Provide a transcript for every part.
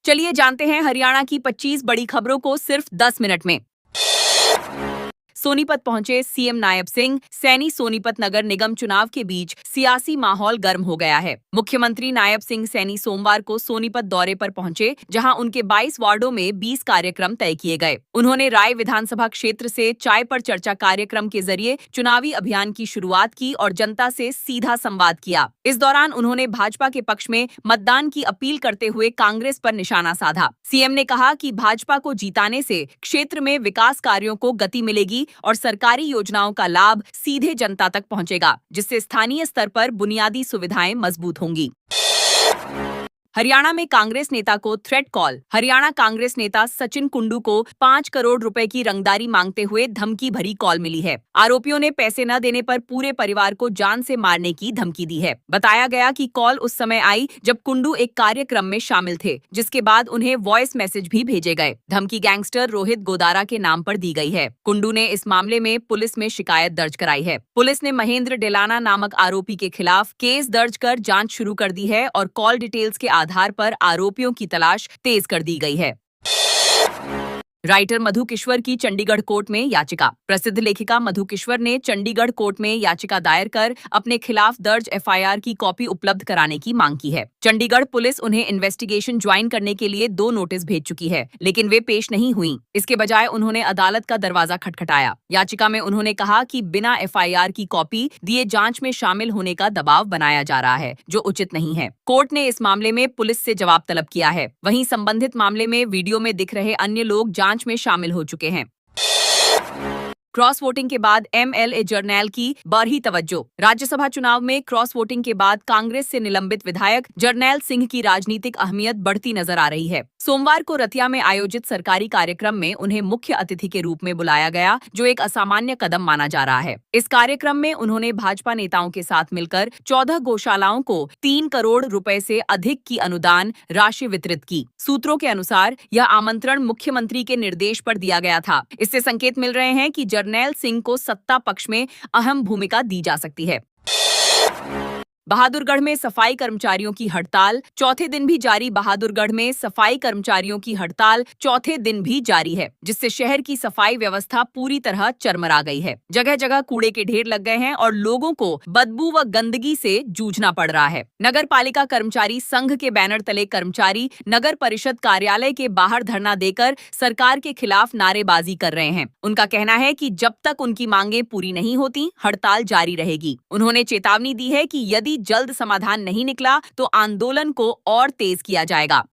चलिए जानते हैं हरियाणा की 25 बड़ी खबरों को सिर्फ 10 मिनट में। सोनीपत पहुंचे सीएम नायब सिंह। सैनी सोनीपत नगर निगम चुनाव के बीच सियासी माहौल गर्म हो गया है। मुख्यमंत्री नायब सिंह सैनी सोमवार को सोनीपत दौरे पर पहुंचे, जहां उनके 22 वार्डों में 20 कार्यक्रम तय किए गए। उन्होंने राय विधानसभा क्षेत्र से चाय पर चर्चा कार्यक्रम के जरिए चुनावी अभियान की शुरुआत की और जनता से सीधा संवाद किया। इस दौरान उन्होंने भाजपा के पक्ष में मतदान की अपील करते हुए कांग्रेस पर निशाना साधा। सीएम ने कहा कि भाजपा को जिताने से क्षेत्र में विकास कार्यों को गति मिलेगी और सरकारी योजनाओं का लाभ सीधे जनता तक पहुंचेगा, जिससे स्थानीय स्तर पर बुनियादी सुविधाएं मजबूत होंगी। हरियाणा में कांग्रेस नेता को थ्रेट कॉल। हरियाणा कांग्रेस नेता सचिन कुंडू को 5 करोड़ रुपए की रंगदारी मांगते हुए धमकी भरी कॉल मिली है। आरोपियों ने पैसे न देने पर पूरे परिवार को जान से मारने की धमकी दी है। बताया गया कि कॉल उस समय आई जब कुंडू एक कार्यक्रम में शामिल थे, जिसके बाद उन्हें वॉइस मैसेज भी भेजे गए। धमकी गैंगस्टर रोहित गोदारा के नाम पर दी गई है। कुंडू ने इस मामले में पुलिस में शिकायत दर्ज कराई है। पुलिस ने महेंद्र डेलाना नामक आरोपी के खिलाफ केस दर्ज कर जांच शुरू कर दी है और कॉल डिटेल्स के आधार पर आरोपियों की तलाश तेज कर दी गई है। राइटर मधु किश्वर की चंडीगढ़ कोर्ट में याचिका। प्रसिद्ध लेखिका मधु किश्वर ने चंडीगढ़ कोर्ट में याचिका दायर कर अपने खिलाफ दर्ज एफआईआर की कॉपी उपलब्ध कराने की मांग की है। चंडीगढ़ पुलिस उन्हें इन्वेस्टिगेशन ज्वाइन करने के लिए 2 नोटिस भेज चुकी है, लेकिन वे पेश नहीं हुई। इसके बजाय उन्होंने अदालत का दरवाजा खटखटाया। याचिका में उन्होंने कहा कि बिना एफआईआर की कॉपी दिए जांच में शामिल होने का दबाव बनाया जा रहा है, जो उचित नहीं है। कोर्ट ने इस मामले में पुलिस से जवाब तलब किया है। वहीं संबंधित मामले में वीडियो में दिख रहे अन्य लोग जांच में शामिल हो चुके हैं। क्रॉस वोटिंग के बाद एमएलए जरनैल की बढ़ी तवज्जो। राज्यसभा चुनाव में क्रॉस वोटिंग के बाद कांग्रेस से निलंबित विधायक जरनैल सिंह की राजनीतिक अहमियत बढ़ती नजर आ रही है। सोमवार को रतिया में आयोजित सरकारी कार्यक्रम में उन्हें मुख्य अतिथि के रूप में बुलाया गया, जो एक असामान्य कदम माना जा रहा है। इस कार्यक्रम में उन्होंने भाजपा नेताओं के साथ मिलकर 14 गौशालाओं को 3 करोड़ रुपए से अधिक की अनुदान राशि वितरित की। सूत्रों के अनुसार यह आमंत्रण मुख्यमंत्री के निर्देश पर दिया गया था। इससे संकेत मिल रहे हैं कि जरनैल सिंह को सत्ता पक्ष में अहम भूमिका दी जा सकती है। बहादुरगढ़ में सफाई कर्मचारियों की हड़ताल चौथे दिन भी जारी। बहादुरगढ़ में सफाई कर्मचारियों की हड़ताल चौथे दिन भी जारी है, जिससे शहर की सफाई व्यवस्था पूरी तरह चरमरा गई है। जगह जगह कूड़े के ढेर लग गए हैं और लोगों को बदबू व गंदगी से जूझना पड़ रहा है। नगर पालिका कर्मचारी संघ के बैनर तले कर्मचारी नगर परिषद कार्यालय के बाहर धरना देकर सरकार के खिलाफ नारेबाजी कर रहे हैं। उनका कहना है कि जब तक उनकी मांगे पूरी नहीं होती, हड़ताल जारी रहेगी। उन्होंने चेतावनी दी है कि यदि जल्द समाधान नहीं निकला तो आंदोलन को और तेज किया जाएगा।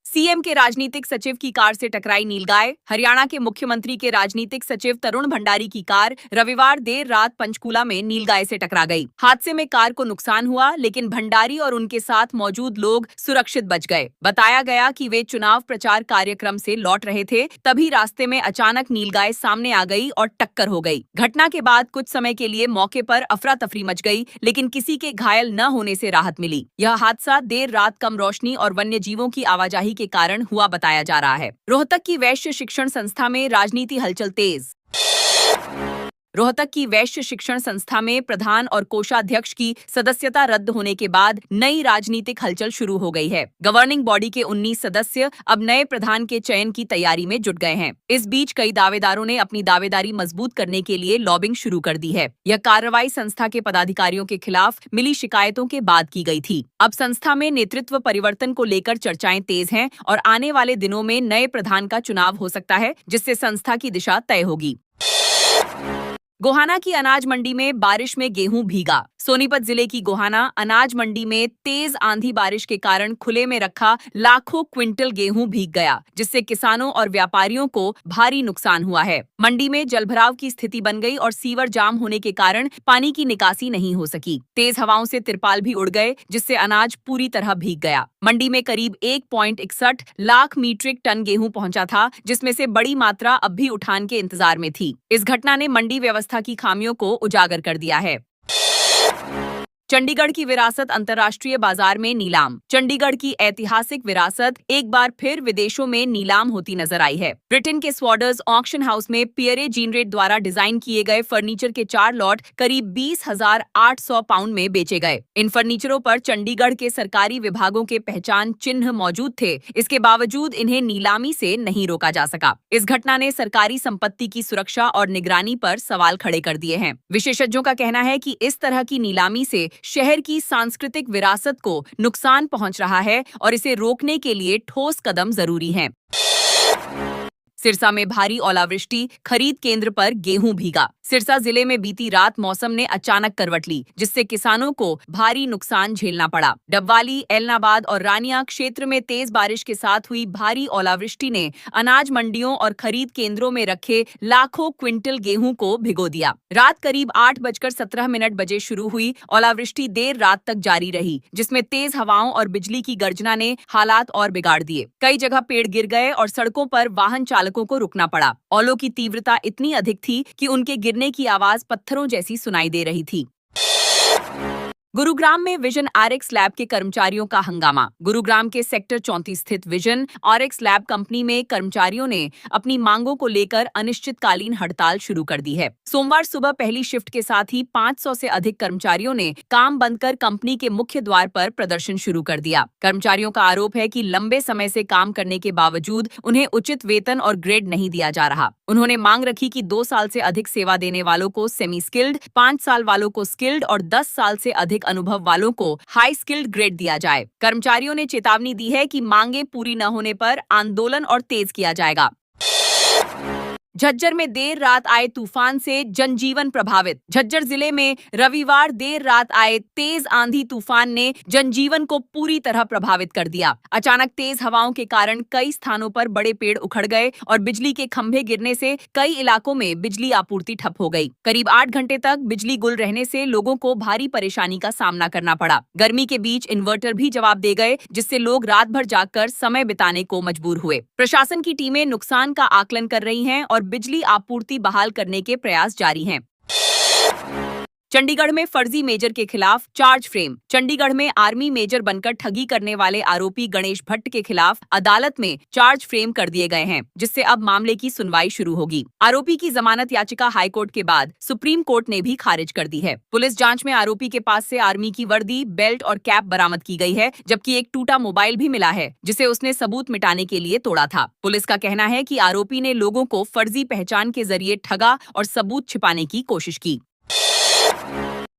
सीएम के राजनीतिक सचिव की कार से टकराई नीलगाय। हरियाणा के मुख्यमंत्री के राजनीतिक सचिव तरुण भंडारी की कार रविवार देर रात पंचकूला में नीलगाय से टकरा गई। हादसे में कार को नुकसान हुआ, लेकिन भंडारी और उनके साथ मौजूद लोग सुरक्षित बच गए। बताया गया कि वे चुनाव प्रचार कार्यक्रम से लौट रहे थे, तभी रास्ते में अचानक नीलगाय सामने आ गई और टक्कर हो गई। घटना के बाद कुछ समय के लिए मौके पर अफरा तफरी मच गई, लेकिन किसी के घायल न होने से राहत मिली। यह हादसा देर रात कम रोशनी और वन्य जीवों की आवाजाही के कारण हुआ बताया जा रहा है। रोहतक की वैश्य शिक्षण संस्था में राजनीति हलचल तेज। रोहतक की वैश्य शिक्षण संस्था में प्रधान और कोषाध्यक्ष की सदस्यता रद्द होने के बाद नई राजनीतिक हलचल शुरू हो गई है। गवर्निंग बॉडी के 19 सदस्य अब नए प्रधान के चयन की तैयारी में जुट गए हैं। इस बीच कई दावेदारों ने अपनी दावेदारी मजबूत करने के लिए लॉबिंग शुरू कर दी है। यह कार्रवाई संस्था के पदाधिकारियों के खिलाफ मिली शिकायतों के बाद की गई थी। अब संस्था में नेतृत्व परिवर्तन को लेकर चर्चाएं तेज हैं और आने वाले दिनों में नए प्रधान का चुनाव हो सकता है, जिससे संस्था की दिशा तय होगी। गोहाना की अनाज मंडी में बारिश में गेहूं भीगा। सोनीपत जिले की गोहाना अनाज मंडी में तेज आंधी बारिश के कारण खुले में रखा लाखों क्विंटल गेहूं भीग गया, जिससे किसानों और व्यापारियों को भारी नुकसान हुआ है। मंडी में जलभराव की स्थिति बन गई और सीवर जाम होने के कारण पानी की निकासी नहीं हो सकी। तेज हवाओं से तिरपाल भी उड़ गए, जिससे अनाज पूरी तरह भीग गया। मंडी में करीब 1.61 लाख मीट्रिक टन गेहूं पहुंचा था, जिसमें से बड़ी मात्रा अब भी उठान के इंतजार में थी। इस घटना ने मंडी व्यवस्था की खामियों को उजागर कर दिया है। चंडीगढ़ की विरासत अंतर्राष्ट्रीय बाजार में नीलाम। चंडीगढ़ की ऐतिहासिक विरासत एक बार फिर विदेशों में नीलाम होती नजर आई है। ब्रिटेन के स्वॉडर्स ऑक्शन हाउस में पियरे जीनरेट द्वारा डिजाइन किए गए फर्नीचर के 4 लॉट करीब 20,800 पाउंड में बेचे गए। इन फर्नीचरों पर चंडीगढ़ के सरकारी विभागों के पहचान चिन्ह मौजूद थे। इसके बावजूद इन्हें नीलामी से नहीं रोका जा सका। इस घटना ने सरकारी संपत्ति की सुरक्षा और निगरानी पर सवाल खड़े कर दिए हैं। विशेषज्ञों का कहना है कि इस तरह की नीलामी से शहर की सांस्कृतिक विरासत को नुकसान पहुंच रहा है और इसे रोकने के लिए ठोस कदम जरूरी हैं। सिरसा में भारी ओलावृष्टि, खरीद केंद्र पर गेहूं भीगा। सिरसा जिले में बीती रात मौसम ने अचानक करवट ली, जिससे किसानों को भारी नुकसान झेलना पड़ा। डबवाली, एलनाबाद और रानिया क्षेत्र में तेज बारिश के साथ हुई भारी ओलावृष्टि ने अनाज मंडियों और खरीद केंद्रों में रखे लाखों क्विंटल गेहूं को भिगो दिया। रात करीब 8:17 बजे शुरू हुई ओलावृष्टि देर रात तक जारी रही, जिसमें तेज हवाओं और बिजली की गर्जना ने हालात और बिगाड़ दिए। कई जगह पेड़ गिर गए और सड़कों पर वाहन चालकों को रुकना पड़ा। ओलों की तीव्रता इतनी अधिक थी कि उनके गिरने की आवाज पत्थरों जैसी सुनाई दे रही थी। गुरुग्राम में विजन आरएक्स लैब के कर्मचारियों का हंगामा। गुरुग्राम के सेक्टर 34 स्थित विजन आरएक्स लैब कंपनी में कर्मचारियों ने अपनी मांगों को लेकर अनिश्चितकालीन हड़ताल शुरू कर दी है। सोमवार सुबह पहली शिफ्ट के साथ ही 500 से अधिक कर्मचारियों ने काम बंद कर कंपनी के मुख्य द्वार पर प्रदर्शन शुरू कर दिया। कर्मचारियों का आरोप है कि लंबे समय से काम करने के बावजूद उन्हें उचित वेतन और ग्रेड नहीं दिया जा रहा। उन्होंने मांग रखी कि 2 साल से अधिक सेवा देने वालों को सेमी स्किल्ड, 5 साल वालों को स्किल्ड और 10 साल से अधिक अनुभव वालों को हाई स्किल्ड ग्रेड दिया जाए। कर्मचारियों ने चेतावनी दी है कि मांगे पूरी न होने पर आंदोलन और तेज किया जाएगा। झज्जर में देर रात आए तूफान से जनजीवन प्रभावित। झज्जर जिले में रविवार देर रात आए तेज आंधी तूफान ने जनजीवन को पूरी तरह प्रभावित कर दिया। अचानक तेज हवाओं के कारण कई स्थानों पर बड़े पेड़ उखड़ गए और बिजली के खंभे गिरने से कई इलाकों में बिजली आपूर्ति ठप हो गई। करीब 8 घंटे तक बिजली गुल रहने से लोगों को भारी परेशानी का सामना करना पड़ा। गर्मी के बीच इन्वर्टर भी जवाब दे गए, जिससे लोग रात भर जागकर समय बिताने को मजबूर हुए। प्रशासन की टीमें नुकसान का आकलन कर रही हैं और बिजली आपूर्ति बहाल करने के प्रयास जारी हैं। चंडीगढ़ में फर्जी मेजर के खिलाफ चार्ज फ्रेम। चंडीगढ़ में आर्मी मेजर बनकर ठगी करने वाले आरोपी गणेश भट्ट के खिलाफ अदालत में चार्ज फ्रेम कर दिए गए हैं, जिससे अब मामले की सुनवाई शुरू होगी। आरोपी की जमानत याचिका हाईकोर्ट के बाद सुप्रीम कोर्ट ने भी खारिज कर दी है। पुलिस जांच में आरोपी के पास से आर्मी की वर्दी, बेल्ट और कैप बरामद की गई है, जबकि एक टूटा मोबाइल भी मिला है, जिसे उसने सबूत मिटाने के लिए तोड़ा था। पुलिस का कहना है कि आरोपी ने लोगों को फर्जी पहचान के जरिए ठगा और सबूत छिपाने की कोशिश की।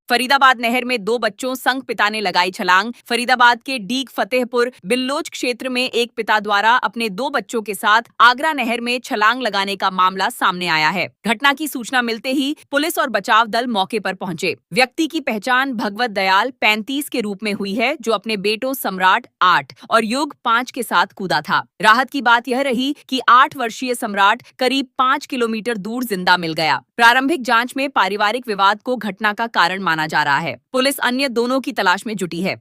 फरीदाबाद नहर में 2 बच्चों संग पिता ने लगाई छलांग। फरीदाबाद के डीग फतेहपुर बिल्लोच क्षेत्र में एक पिता द्वारा अपने 2 बच्चों के साथ आगरा नहर में छलांग लगाने का मामला सामने आया है। घटना की सूचना मिलते ही पुलिस और बचाव दल मौके पर पहुंचे। व्यक्ति की पहचान भगवत दयाल 35 के रूप में हुई है, जो अपने बेटों सम्राट 8 और युग 5 के साथ कूदा था। राहत की बात यह रही कि 8 वर्षीय सम्राट करीब 5 किलोमीटर दूर जिंदा मिल गया। प्रारंभिक जांच में पारिवारिक विवाद को घटना का कारण माना जा रहा है। पुलिस अन्य दोनों की तलाश में जुटी है।